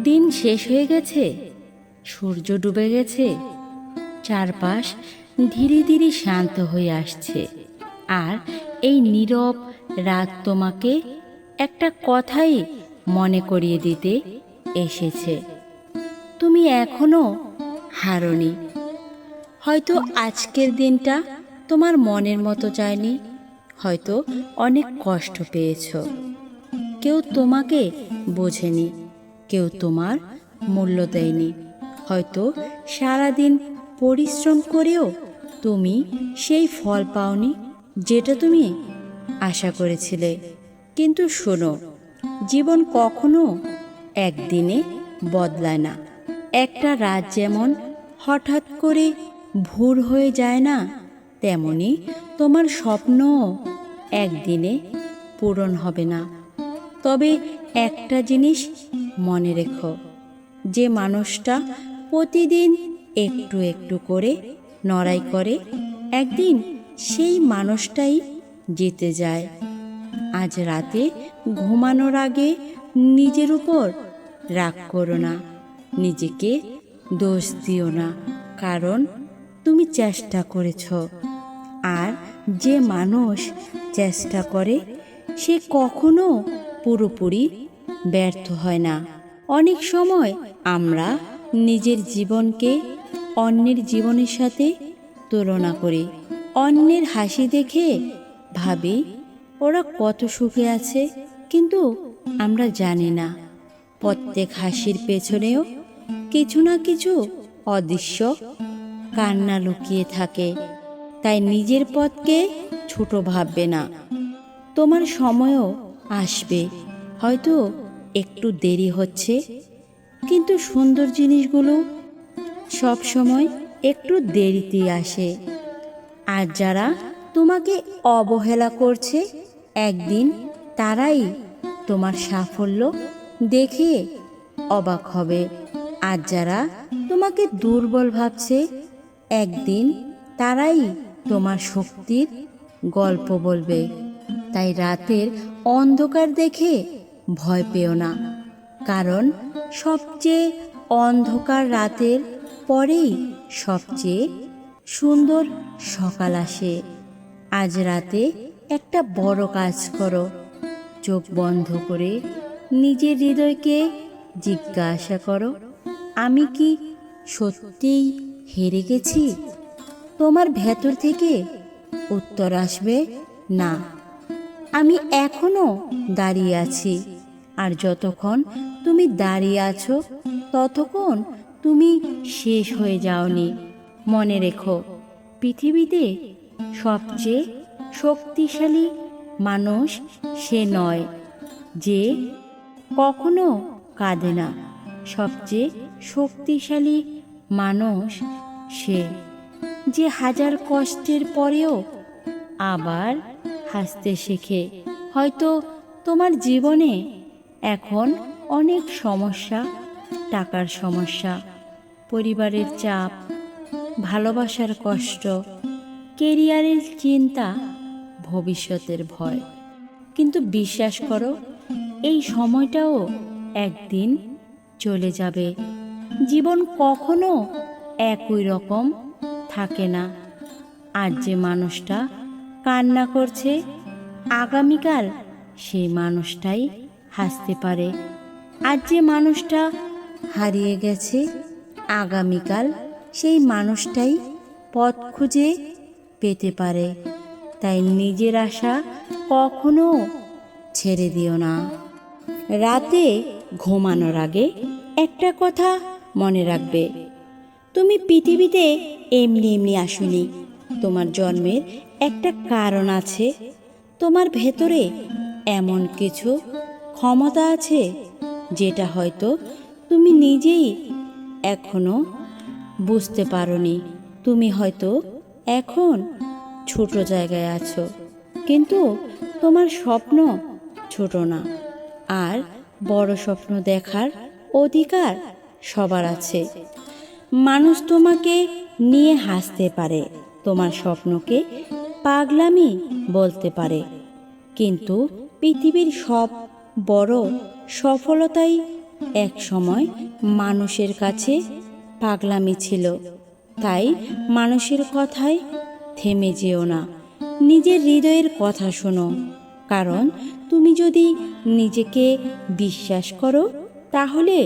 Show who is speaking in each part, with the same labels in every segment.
Speaker 1: দিন শেষ হয়ে গেছে, সূর্য ডুবে গেছে, চারপাশ ধীরে ধীরে শান্ত হয়ে আসছে। আর এই নীরব রাত তোমাকে একটা কথাই মনে করিয়ে দিতে এসেছে। তুমি এখনো হারোনি। হয়তো আজকের দিনটা তোমার মনের মতো যায়নি, হয়তো অনেক কষ্ট পেয়েছো। কেউ তোমাকে বোঝেনি, কেউ তোমার মূল্য দেয়নি। হয়তো সারাদিন পরিশ্রম করেও তুমি সেই ফল পাওনি যেটা তুমি আশা করেছিলে। কিন্তু শোনো, জীবন কখনো একদিনে বদলায় না। একটা রাত যেমন হঠাৎ করে ভোর হয়ে যায় না, তেমনি তোমার স্বপ্নও একদিনে পূরণ হবে না। তবে একটা জিনিস মনে রেখো, যে মানুষটা প্রতিদিন একটু একটু করে লড়াই করে, একদিন সেই মানুষটাই জিতে যায়। আজ রাতে ঘুমানোর আগে নিজের উপর রাগ করো না, নিজেকে দোষ দিও না, কারণ তুমি চেষ্টা করেছ। আর যে মানুষ চেষ্টা করে সে কখনো পুরোপুরি ব্যর্থ হয় না। অনেক সময় আমরা নিজের জীবনকে অন্যের জীবনের সাথে তুলনা করি। অন্যের হাসি দেখে ভাবি ওরা কত সুখে আছে, কিন্তু আমরা জানি না প্রত্যেক হাসির পেছনেও কিছু না কিছু অদৃশ্য কান্না লুকিয়ে থাকে। তাই নিজের পথকে ছোট ভাববে না। তোমার সময়ও আসবে, হয়তো একটু দেরি হচ্ছে, কিন্তু সুন্দর জিনিসগুলো সব সময় একটু দেরিতে আসে। আর যারা তোমাকে অবহেলা করছে, একদিন তারাই তোমার সাফল্য দেখে অবাক হবে। আর যারা তোমাকে দুর্বল ভাবছে, একদিন তারাই তোমার শক্তির গল্প বলবে। তাই রাতের অন্ধকার দেখে ভয় পেও না, কারণ সবচেয়ে অন্ধকার রাতের পরেই সবচেয়ে সুন্দর সকাল আসে। আজ রাতে একটা বড় কাজ করো। চোখ বন্ধ করে নিজের হৃদয়কে জিজ্ঞাসা করো, আমি কি সত্যিই হেরে গেছি? তোমার ভেতর থেকে উত্তর আসবে, না, আমি এখনো দাঁড়িয়ে আছি। আর যতক্ষণ তুমি দাঁড়িয়ে আছো, ততক্ষণ তুমি শেষ হয়ে যাওনি। মনে রেখো, পৃথিবীতে সবচেয়ে শক্তিশালী মানুষ সে নয় যে কখনো কাঁদে না, সবচেয়ে শক্তিশালী মানুষ সে যে হাজার কষ্টের পরেও আবার হাসতে শেখে। হয়তো তোমার জীবনে এখন অনেক সমস্যা, টাকার সমস্যা, পরিবারের চাপ, ভালোবাসার কষ্ট, কেরিয়ারের চিন্তা, ভবিষ্যতের ভয়। কিন্তু বিশ্বাস করো, এই সময়টাও একদিন চলে যাবে। জীবন কখনো একই রকম থাকে না। আর যে মানুষটা কান্না করছে, আগামীকাল সেই মানুষটাই হাসতে পারে। আর যে মানুষটা হারিয়ে গেছে, আগামীকাল সেই মানুষটাই পথ খুঁজে পেতে পারে। তাই নিজের আশা কখনো ছেড়ে দিও না। রাতে ঘুমানোর আগে একটা কথা মনে রাখবে, তুমি পৃথিবীতে এমনি এমনি আসোনি। তোমার জন্মের একটা কারণ আছে। তোমার ভেতরে এমন কিছু ক্ষমতা আছে যেটা হয়তো তুমি নিজেই এখনো বুঝতে পারোনি। তুমি হয়তো এখন ছোট জায়গায় আছো, কিন্তু তোমার স্বপ্ন ছোট না। আর বড় স্বপ্ন দেখার অধিকার সবার আছে। মানুষ তোমাকে নিয়ে হাসতে পারে, তোমার স্বপ্নকে পাগলামি বলতে পারে, কিন্তু পৃথিবীর সব বড় সফলতাই এক সময় মানুষের কাছে পাগলামি ছিল, তাই মানুষের কথায় থেমে যেও না। নিজের হৃদয়ের কথা শোনো, কারণ তুমি যদি নিজেকে বিশ্বাস করো তাহলে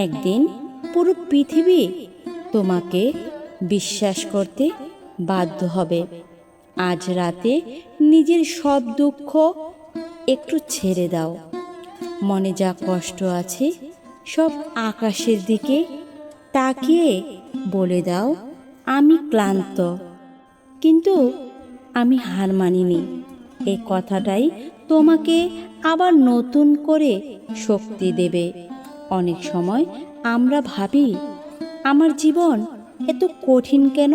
Speaker 1: একদিন পুরো পৃথিবী তোমাকে বিশ্বাস করতে বাধ্য হবে। আজ রাতে নিজের সব দুঃখ একটু ছেড়ে দাও। মনে যা কষ্ট আছে সব আকাশের দিকে তাকিয়ে বলে দাও, আমি ক্লান্ত, কিন্তু আমি হার মানিনি। এই কথাটাই তোমাকে আবার নতুন করে শক্তি দেবে। অনেক সময় আমরা ভাবি, আমার জীবন এত কঠিন কেন?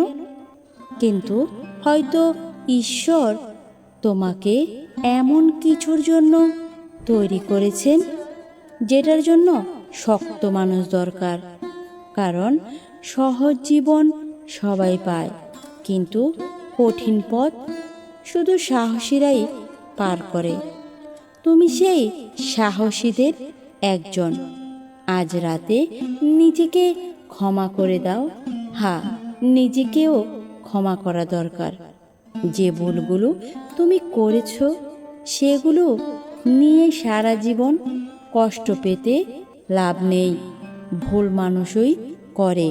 Speaker 1: কিন্তু হয়তো ঈশ্বর তোমাকে এমন কিছুর জন্য তৈরি করেছেন যেটার জন্য শক্ত মানুষ দরকার। কারণ সহজ জীবন সবাই পায়, কিন্তু কঠিন পথ শুধু সাহসীরাই পার করে। তুমি সেই সাহসীদের একজন। আজ রাতে নিজেকে ক্ষমা করে দাও। হ্যাঁ, নিজেকেও ক্ষমা করা দরকার। যে ভুলগুলো তুমি করেছো সেগুলো নিয়ে সারা জীবন কষ্ট পেতে লাভ নেই। ভুল মানুষই করে,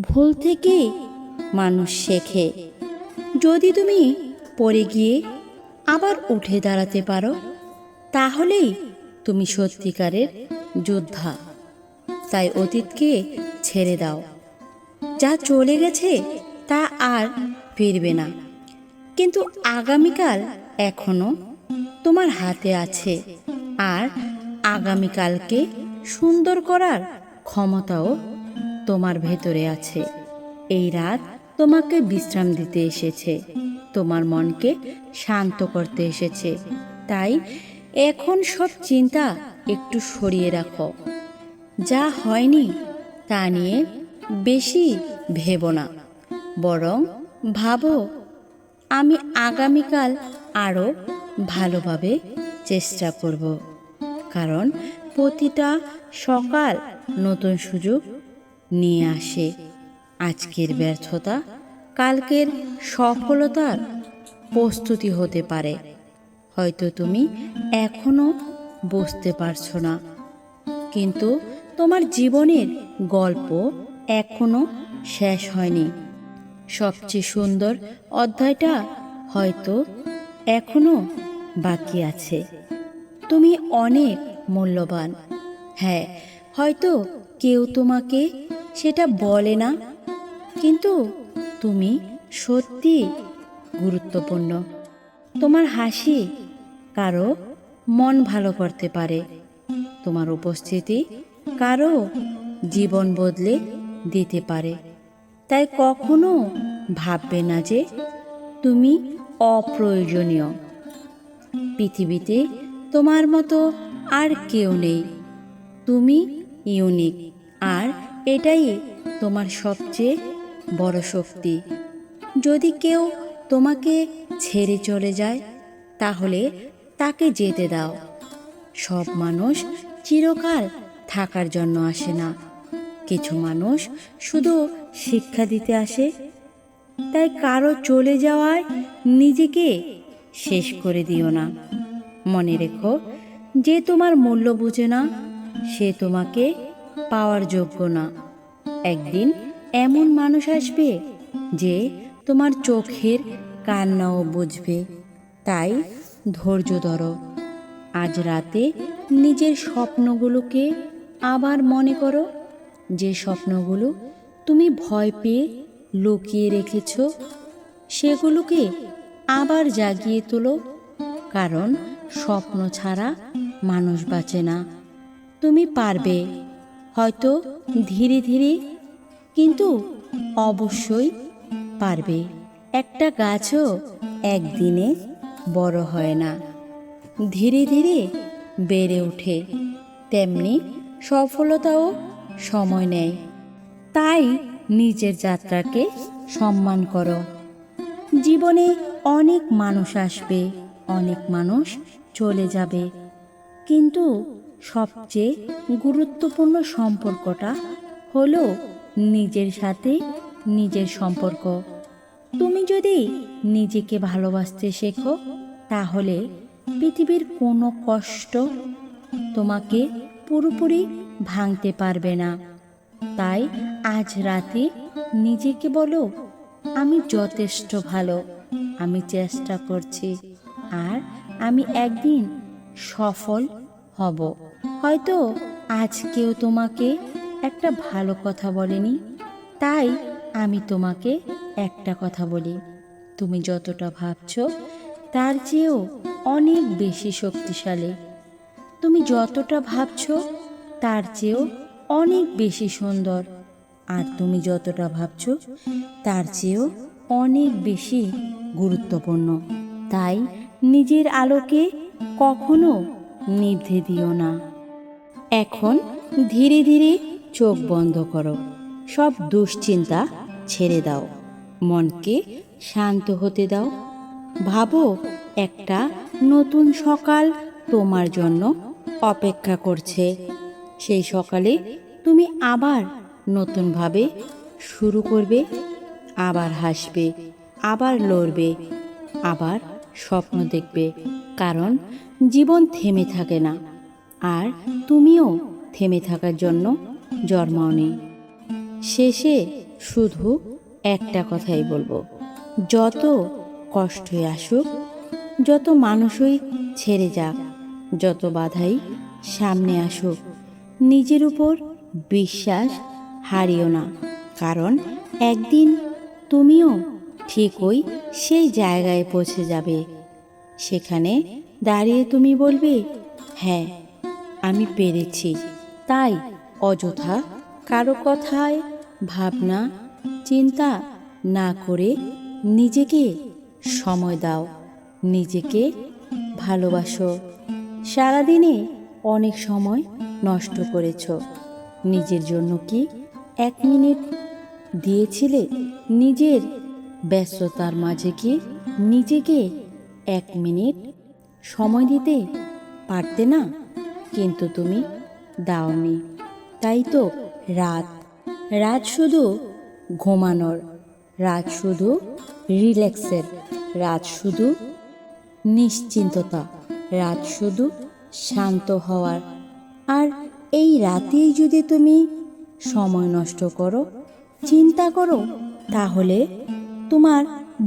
Speaker 1: ভুল থেকে মানুষ শেখে। যদি তুমি পড়ে গিয়ে আবার উঠে দাঁড়াতে পারো তাহলেই তুমি সত্যিকারের যোদ্ধা। তাই অতীতকে ছেড়ে দাও। যা চলে গেছে তা আর ফিরবে না, কিন্তু আগামীকাল এখনো তোমার হাতে আছে, আর আগামীকালকে সুন্দর করার ক্ষমতাও তোমার ভেতরে আছে। এই রাত তোমাকে বিশ্রাম দিতে এসেছে, তোমার মনকে শান্ত করতে এসেছে। তাই এখন সব চিন্তা একটু সরিয়ে রাখো। যা হয়নি তা নিয়ে বেশি ভেবো না, বরং ভাবো, আমি আগামীকাল আরও ভালোভাবে চেষ্টা করব। কারণ প্রতিটা সকাল নতুন সুযোগ নিয়ে আসে। আজকের ব্যর্থতা কালকের সফলতার প্রস্তুতি হতে পারে। হয়তো তুমি এখনো বুঝতে পারছো না, কিন্তু তোমার জীবনের গল্প এখনো শেষ হয়নি। সবচেয়ে সুন্দর অধ্যায়টা হয়তো এখনো বাকি আছে। তুমি অনেক মূল্যবান। হ্যাঁ, হয়তো কেউ তোমাকে সেটা বলে না, কিন্তু তুমি সত্যি গুরুত্বপূর্ণ। তোমার হাসি কারো মন ভালো করতে পারে, তোমার উপস্থিতি কারো জীবন বদলে দিতে পারে। তাই কখনো ভাববে না যে তুমি অপ্রয়োজনীয়। পৃথিবীতে তোমার মতো আর কেউ নেই। তুমি ইউনিক, আর এটাই তোমার সবচেয়ে বড় শক্তি। যদি কেউ তোমাকে ছেড়ে চলে যায় তাহলে তাকে যেতে দাও। সব মানুষ চিরকাল থাকার জন্য আসে না, কিছু মানুষ শুধু শিক্ষা দিতে আসে। তাই কারো চলে যাওয়ায় নিজেকে শেষ করে দিও না। মনে রেখো, যে তোমার মূল্য বুঝে না সে তোমাকে পাওয়ার যোগ্য না। একদিন এমন মানুষ আসবে যে তোমার চোখের কান্নাও বুঝবে। তাই ধৈর্য ধরো। আজ রাতে নিজের স্বপ্নগুলোকে আবার মনে করো, যে স্বপ্নগুলো তুমি ভয় পেয়ে লুকিয়ে রেখেছ সেগুলোকে আবার জাগিয়ে তোলো। কারণ স্বপ্ন ছাড়া মানুষ বাঁচে না। তুমি পারবে, হয়তো ধীরে ধীরে, কিন্তু অবশ্যই পারবে। একটা গাছও একদিনে বড় হয় না, ধীরে ধীরে বেড়ে ওঠে। তেমনি সফলতাও সময় নেয়। তাই নিজের যাত্রাকে সম্মান করো। জীবনে অনেক মানুষ আসবে, অনেক মানুষ চলে যাবে, কিন্তু সবচেয়ে গুরুত্বপূর্ণ সম্পর্কটা হলো নিজের সাথে নিজের সম্পর্ক। তুমি যদি নিজেকে ভালোবাসতে শেখো, তাহলে পৃথিবীর কোনো কষ্ট তোমাকে পুরোপুরি ভাঙতে পারবে না। তাই আজ রাতে নিজেকে বলো, আমি যথেষ্ট ভালো, আমি চেষ্টা করছি, আর আমি একদিন সফল হব। হয়তো আজ কেউ তোমাকে একটা ভালো কথা বলেনি, তাই আমি তোমাকে একটা কথা বলি, তুমি যতটা ভাবছো তার চেয়েও অনেক বেশি শক্তিশালী। তুমি যতটা ভাবছো তার চেয়েও অনেক বেশি সুন্দর, আর তুমি যতটা ভাবছো তার চেয়েও অনেক বেশি গুরুত্বপূর্ণ। তাই নিজের আলোকে কখনো নিভতে দিও না। এখন ধীরে ধীরে চোখ বন্ধ করো, সব দুশ্চিন্তা ছেড়ে দাও, মনকে শান্ত হতে দাও। ভাবো, একটা নতুন সকাল তোমার জন্য অপেক্ষা করছে। সেই সকালে তুমি আবার নতুনভাবে শুরু করবে, আবার হাসবে, আবার লড়বে, আবার স্বপ্ন দেখবে। কারণ জীবন থেমে থাকে না, আর তুমিও থেমে থাকার জন্য জন্মাওনি। শেষে শুধু একটা কথাই বলবো, যত কষ্টই আসুক, যত মানুষই ছেড়ে যাক, যত বাধাই সামনে আসুক, নিজের উপর বিশ্বাস হারিও না। কারণ একদিন তুমিও ঠিকই সেই জায়গায় পৌঁছে যাবে। সেখানে দাঁড়িয়ে তুমি বলবে, হ্যাঁ, আমি পেরেছি। তাই অযথা কারো কথায় ভাবনা চিন্তা না করে নিজেকে সময় দাও, নিজেকে ভালোবাসো। সারাদিনে অনেক সময় নষ্ট করেছ, নিজের জন্য কি 1 মিনিট দিয়েছিলে? নিজের ব্যস্ততার মাঝে কি নিজেকে 1 মিনিট সময় দিতে পারতে না? কিন্তু তুমি দাওনি। তাই তো রাত রাত শুধু ঘুমানোর, রাত শুধু রিল্যাক্সের, রাত শুধু নিশ্চিন্ততা, রাত শুধু শান্ত হওয়ার। আর এই রাতেই যদি তুমি সময় নষ্ট করো, চিন্তা করো, তাহলে তোমার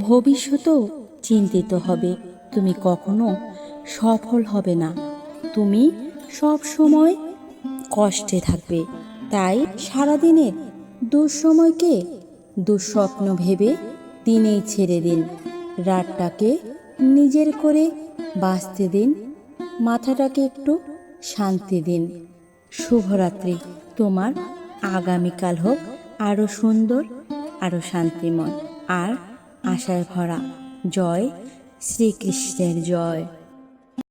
Speaker 1: ভবিষ্যতেও চিন্তিত হবে। তুমি কখনো সফল হবে না, তুমি সব সময় কষ্টে থাকবে। তাই সারাদিনের দুঃসময়কে দুঃস্বপ্ন ভেবে দিনেই ছেড়ে দিন, রাতটাকে নিজের করে বাঁচতে দিন, মাথাটাকে একটু শান্তি দিন। শুভরাত্রি। তোমার আগামীকাল হোক আরও সুন্দর, আরও শান্তিময় আর আশায় ভরা। জয় শ্রীকৃষ্ণের জয়।